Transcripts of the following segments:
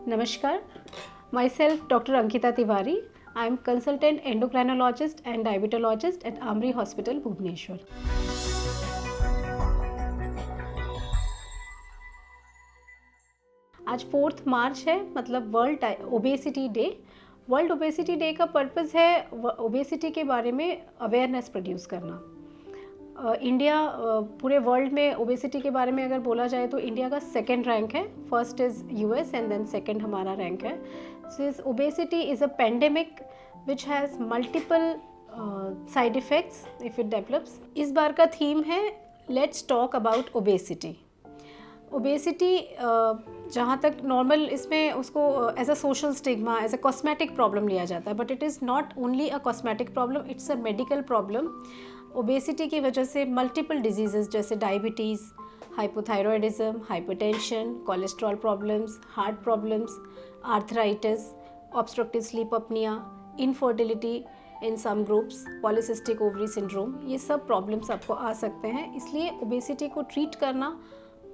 Namaskar, myself Dr. Ankita Tiwari. I am consultant endocrinologist and diabetologist at Amri Hospital, Bhubaneswar. आज 4 मार्च है, मतलब world obesity day. World obesity day का purpose है obesity के बारे में अवेयरनेस प्रोड्यूस करना। इंडिया पूरे वर्ल्ड में ओबेसिटी के बारे में अगर बोला जाए तो इंडिया का सेकंड रैंक है। First is US and then second हमारा रैंक है। Since obesity is a pandemic which has multiple side effects if it develops. इस बार का थीम है let's talk about obesity. Obesity जहाँ तक नॉर्मल इसमें उसको as a social stigma, as a cosmetic problem लिया जाता है, but it is not only a cosmetic problem, it's a medical problem. Obesity की वजह से मल्टीपल डिजीज़ेस जैसे diabetes, hypothyroidism, hypertension, cholesterol problems, heart problems, arthritis, obstructive sleep apnea, infertility in some groups, polycystic ovary syndrome, ये सब problems आपको आ सकते हैं। इसलिए ओबेसिटी को ट्रीट करना,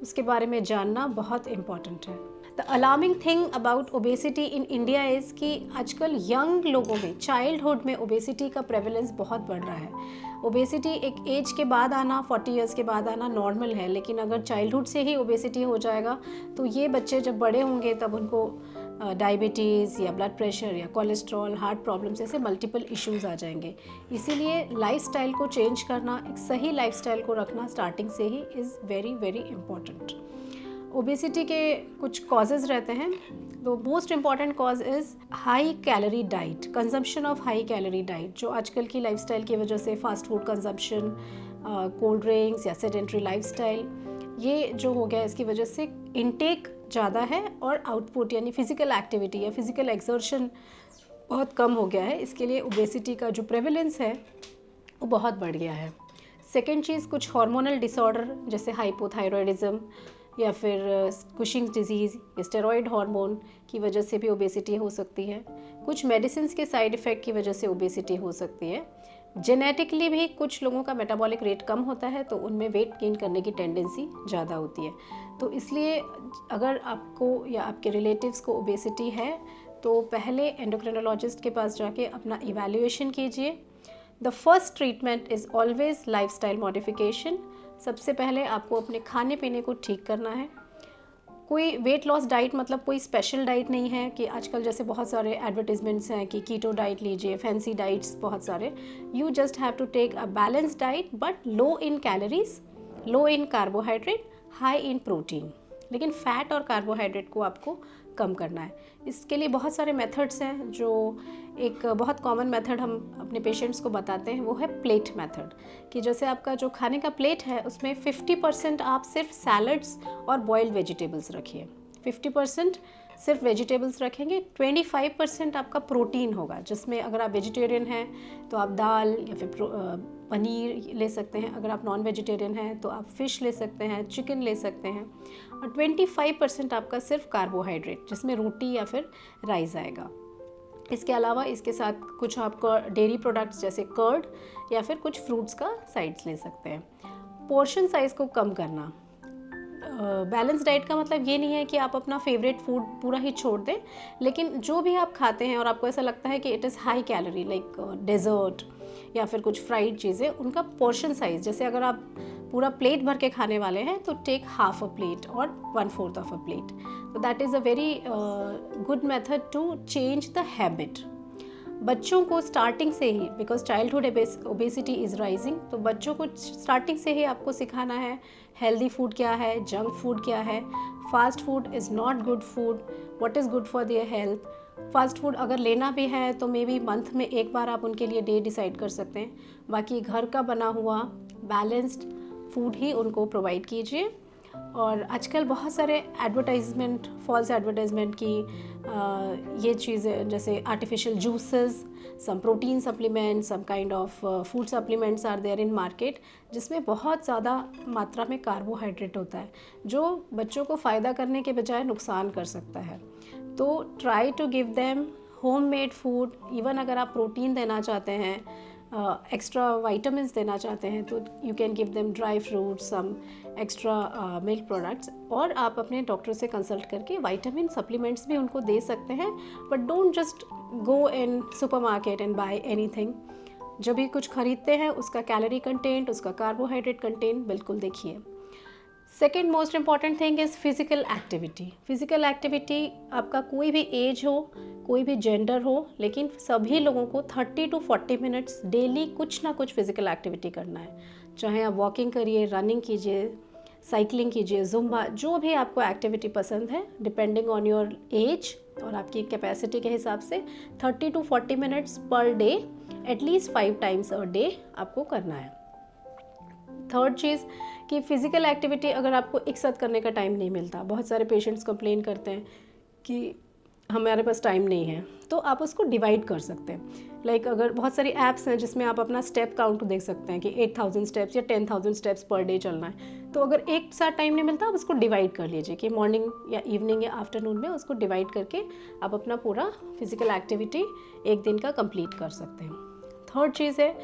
उसके बारे में जानना बहुत इम्पॉर्टेंट है। The alarming thing about obesity in India is कि आजकल यंग लोगों में, चाइल्डहुड में ओबेसिटी का प्रेवलेंस बहुत बढ़ रहा है। ओबेसिटी एक एज के बाद आना, 40 इयर्स के बाद आना नॉर्मल है, लेकिन अगर चाइल्डहुड से ही ओबेसिटी हो जाएगा तो ये बच्चे जब बड़े होंगे तब उनको डायबिटीज़ या ब्लड प्रेशर या कोलेस्ट्रॉल, हार्ट प्रॉब्लम्स ऐसे मल्टीपल इश्यूज़ आ जाएंगे। इसीलिए लाइफस्टाइल को चेंज करना, एक सही लाइफस्टाइल को रखना स्टार्टिंग से he is very very important. Obesity के कुछ कॉजेज़ रहते हैं। तो most important cause is high calorie diet, consumption of high calorie diet, जो आजकल की लाइफस्टाइल की वजह से fast food consumption, cold drinks या सेडेंट्री लाइफस्टाइल, ये जो हो गया इसकी वजह से इनटेक ज़्यादा है और आउटपुट यानी फिज़िकल एक्टिविटी या फिज़िकल एक्सर्शन बहुत कम हो गया है। इसके लिए ओबेसिटी का जो प्रेवलेंस है वो बहुत बढ़ गया है। सेकेंड चीज़, कुछ हार्मोनल डिसऑर्डर जैसे हाइपोथायरॉयडिज्म या फिर कुशिंग्स डिजीज़ या स्टेरॉयड हार्मोन की वजह से भी ओबेसिटी हो सकती है। कुछ मेडिसिन के साइड इफ़ेक्ट की वजह से ओबेसिटी हो सकती है। जेनेटिकली भी कुछ लोगों का मेटाबॉलिक रेट कम होता है तो उनमें वेट गेन करने की टेंडेंसी ज़्यादा होती है। तो इसलिए अगर आपको या आपके रिलेटिव्स को ओबेसिटी है तो पहले एंडोक्रिनोलॉजिस्ट के पास जाके अपना इवैल्यूएशन कीजिए। The first treatment is always lifestyle modification. सबसे पहले आपको अपने खाने पीने को ठीक करना है। कोई वेट लॉस डाइट मतलब कोई स्पेशल डाइट नहीं है कि आजकल जैसे बहुत सारे एडवर्टीजमेंट्स हैं कि कीटो डाइट लीजिए, फैंसी डाइट्स बहुत सारे। You just have to take a balance diet but low in calories, low in carbohydrate, high in protein, लेकिन फैट और कार्बोहाइड्रेट को आपको कम करना है। इसके लिए बहुत सारे मेथड्स हैं। जो एक बहुत कॉमन मेथड हम अपने पेशेंट्स को बताते हैं वो है प्लेट मेथड, कि जैसे आपका जो खाने का प्लेट है उसमें 50% आप सिर्फ सैलड्स और बॉइल्ड वेजिटेबल्स रखिए, 50% सिर्फ वेजिटेबल्स रखेंगे, 25% आपका प्रोटीन होगा, जिसमें अगर आप वेजिटेरियन हैं तो आप दाल या फिर पनीर ले सकते हैं, अगर आप नॉन वेजिटेरियन हैं तो आप फ़िश ले सकते हैं, चिकन ले सकते हैं, और 25% आपका सिर्फ कार्बोहाइड्रेट जिसमें रोटी या फिर राइस आएगा। इसके अलावा इसके साथ कुछ आपको डेयरी प्रोडक्ट्स जैसे कर्ड या फिर कुछ फ्रूट्स का साइड्स ले सकते हैं। पोर्शन साइज़ को कम करना। बैलेंस डाइट का मतलब ये नहीं है कि आप अपना फेवरेट फूड पूरा ही छोड़ दें, लेकिन जो भी आप खाते हैं और आपको ऐसा लगता है कि it is high calorie like dessert या फिर कुछ फ्राइड चीज़ें, उनका पोर्शन साइज़, जैसे अगर आप पूरा प्लेट भर के खाने वाले हैं तो टेक हाफ अ प्लेट और 1/4 ऑफ अ प्लेट। तो that is a very good method to change the habit. बच्चों को स्टार्टिंग से ही, because childhood obesity is rising, तो बच्चों को स्टार्टिंग से ही आपको सिखाना है हेल्दी फूड क्या है, जंक फूड क्या है, fast food is not good food, what is good for their health. Fast food अगर लेना भी है तो मे बी मंथ में एक बार आप उनके लिए डे डिसाइड कर सकते हैं, बाकी घर का बना हुआ बैलेंस्ड फूड ही उनको प्रोवाइड कीजिए। और आजकल बहुत सारे एडवर्टाइजमेंट, फॉल्स एडवर्टाइजमेंट की ये चीज़ें जैसे artificial juices, some protein supplements, some kind of food supplements are there in market, जिसमें बहुत ज़्यादा मात्रा में कार्बोहाइड्रेट होता है जो बच्चों को फ़ायदा करने के बजाय नुकसान कर सकता है। तो try to give them home made food. Even अगर आप प्रोटीन देना चाहते हैं, एक्स्ट्रा वाइटामिन्स देना चाहते हैं तो you can give them dry fruit, some extra milk products, और आप अपने डॉक्टर से कंसल्ट करके वाइटामिन सप्लीमेंट्स भी उनको दे सकते हैं। But don't just go in supermarket and buy anything. जब भी कुछ खरीदते हैं उसका कैलोरी कंटेंट, उसका कार्बोहाइड्रेट कंटेंट बिल्कुल देखिए। Second most important thing is physical activity. Physical activity आपका कोई भी एज हो, कोई भी जेंडर हो, लेकिन सभी लोगों को 30 to 40 मिनट्स डेली कुछ ना कुछ फिज़िकल एक्टिविटी करना है। चाहे आप वॉकिंग करिए, रनिंग कीजिए, साइकिलिंग कीजिए, जुम्बा, जो भी आपको एक्टिविटी पसंद है डिपेंडिंग ऑन योर एज और आपकी कैपेसिटी के हिसाब से 30 to 40 minutes per day, at least 5 times a day आपको करना है। थर्ड चीज़ कि फ़िज़िकल एक्टिविटी अगर आपको एक साथ करने का टाइम नहीं मिलता, बहुत सारे पेशेंट्स कंप्लेन करते हैं कि हमारे पास टाइम नहीं है, तो आप उसको डिवाइड कर सकते हैं। लाइक अगर बहुत सारी ऐप्स हैं जिसमें आप अपना स्टेप काउंट देख सकते हैं कि 8000 स्टेप्स या 10,000 स्टेप्स पर डे चलना है, तो अगर एक साथ टाइम नहीं मिलता आप उसको डिवाइड कर लीजिए कि मॉर्निंग या इवनिंग या आफ्टरनून में उसको डिवाइड करके आप अपना पूरा फिज़िकल एक्टिविटी एक दिन का कंप्लीट कर सकते हैं। थर्ड चीज़ है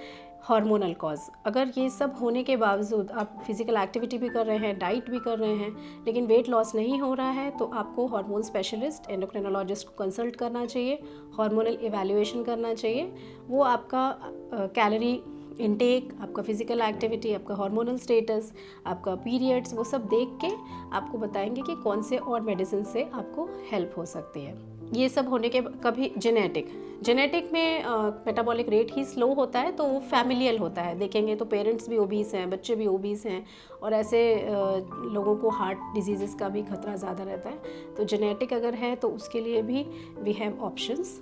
हार्मोनल कॉज। अगर ये सब होने के बावजूद आप फिज़िकल एक्टिविटी भी कर रहे हैं, डाइट भी कर रहे हैं, लेकिन वेट लॉस नहीं हो रहा है, तो आपको हार्मोन स्पेशलिस्ट, एंडोक्रिनोलॉजिस्ट को कंसल्ट करना चाहिए, हार्मोनल इवैल्यूएशन करना चाहिए। वो आपका कैलोरी इनटेक, आपका फिज़िकल एक्टिविटी, आपका हार्मोनल स्टेटस, आपका पीरियड्स, वो सब देख के आपको बताएंगे कि कौन से और मेडिसिन से आपको हेल्प हो सकती है। ये सब होने के कभी जेनेटिक में मेटाबॉलिक रेट ही स्लो होता है, तो वो फैमिलियल होता है। देखेंगे तो पेरेंट्स भी ओबीस हैं, बच्चे भी ओबीस हैं, और ऐसे लोगों को हार्ट डिजीज़ का भी खतरा ज़्यादा रहता है। तो जेनेटिक अगर है तो उसके लिए भी we have options.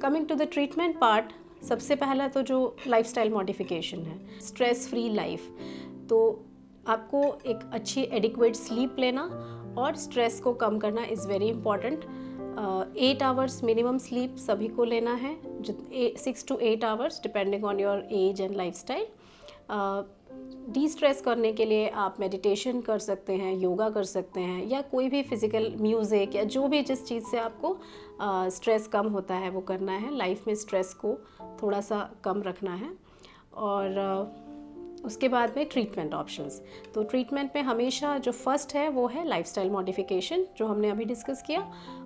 Coming to the treatment part, सबसे पहला तो जो लाइफस्टाइल मॉडिफिकेशन है, स्ट्रेस फ्री लाइफ। तो आपको एक अच्छी एडिक्वेट स्लीप लेना और स्ट्रेस को कम करना is very important. 8 hours minimum sleep सभी को लेना है, 6 to 8 hours depending on your age and lifestyle. D stress करने के लिए आप मेडिटेशन कर सकते हैं, योगा कर सकते हैं, या कोई भी फिज़िकल म्यूज़िक या जो भी जिस चीज़ से आपको स्ट्रेस कम होता है वो करना है। लाइफ में स्ट्रेस को थोड़ा सा कम रखना है। और उसके बाद में ट्रीटमेंट ऑप्शंस। तो ट्रीटमेंट में हमेशा जो फर्स्ट है वो है लाइफस्टाइल मॉडिफिकेशन, जो हमने अभी डिस्कस किया।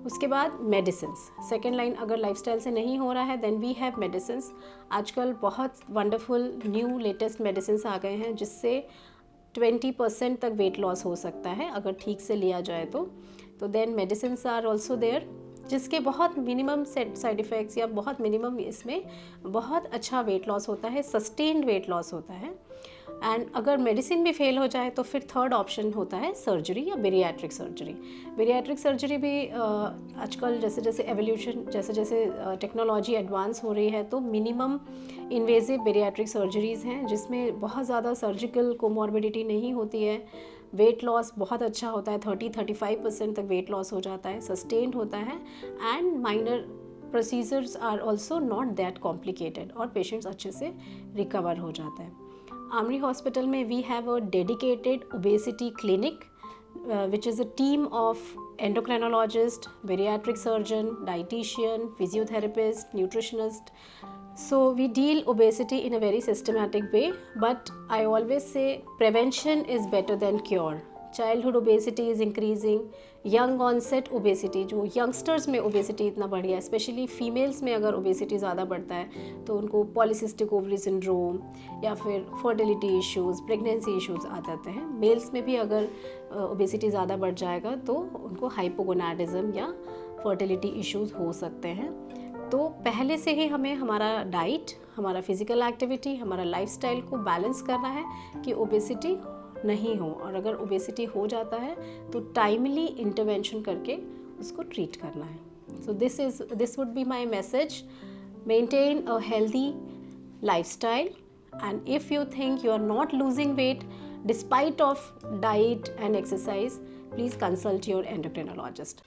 उसके बाद मेडिसिन्स, सेकेंड लाइन अगर लाइफस्टाइल से नहीं हो रहा है देन वी हैव मेडिसिन्स। आजकल बहुत वंडरफुल न्यू लेटेस्ट मेडिसिन्स आ गए हैं जिससे 20% तक वेट लॉस हो सकता है अगर ठीक से लिया जाए तो then medicines are also there, जिसके बहुत मिनिमम साइड इफ़ेक्ट्स या बहुत मिनिमम इसमें बहुत अच्छा वेट लॉस होता है, सस्टेन्ड वेट लॉस होता है। एंड अगर मेडिसिन भी फेल हो जाए तो फिर थर्ड ऑप्शन होता है सर्जरी या बेरियाट्रिक सर्जरी। बेरियाट्रिक सर्जरी भी आजकल जैसे जैसे एवोल्यूशन, जैसे जैसे टेक्नोलॉजी एडवांस हो रही है, तो मिनिमम इन्वेजिव बेरियाट्रिक सर्जरीज़ हैं जिसमें बहुत ज़्यादा सर्जिकल कोमॉर्बिडिटी नहीं होती है। वेट लॉस बहुत अच्छा होता है, 30-35% तक वेट लॉस हो जाता है, सस्टेन्ड होता है, and minor procedures are also not that complicated और पेशेंट्स अच्छे से रिकवर हो जाता है। आमरी हॉस्पिटल में we have a dedicated obesity clinic which is a team of endocrinologist, bariatric surgeon, dietitian, physiotherapist, nutritionist. So we deal obesity in a very systematic way, but I always say prevention is better than cure. Childhood obesity is increasing, young onset obesity, जो youngsters में obesity इतना बढ़ गया है, specially females में अगर obesity ज़्यादा बढ़ता है तो उनको polycystic ovary syndrome या फिर fertility issues, pregnancy issues आ जाते हैं। मेल्स में भी अगर obesity ज़्यादा बढ़ जाएगा तो उनको hypogonadism या fertility issues हो सकते हैं। तो पहले से ही हमें हमारा डाइट, हमारा फिज़िकल एक्टिविटी, हमारा लाइफस्टाइल को बैलेंस करना है कि ओबेसिटी नहीं हो, और अगर ओबेसिटी हो जाता है तो टाइमली इंटरवेंशन करके उसको ट्रीट करना है। So this would be my message, maintain a healthy lifestyle, and if you think you are not losing weight despite of diet and exercise, please consult your endocrinologist.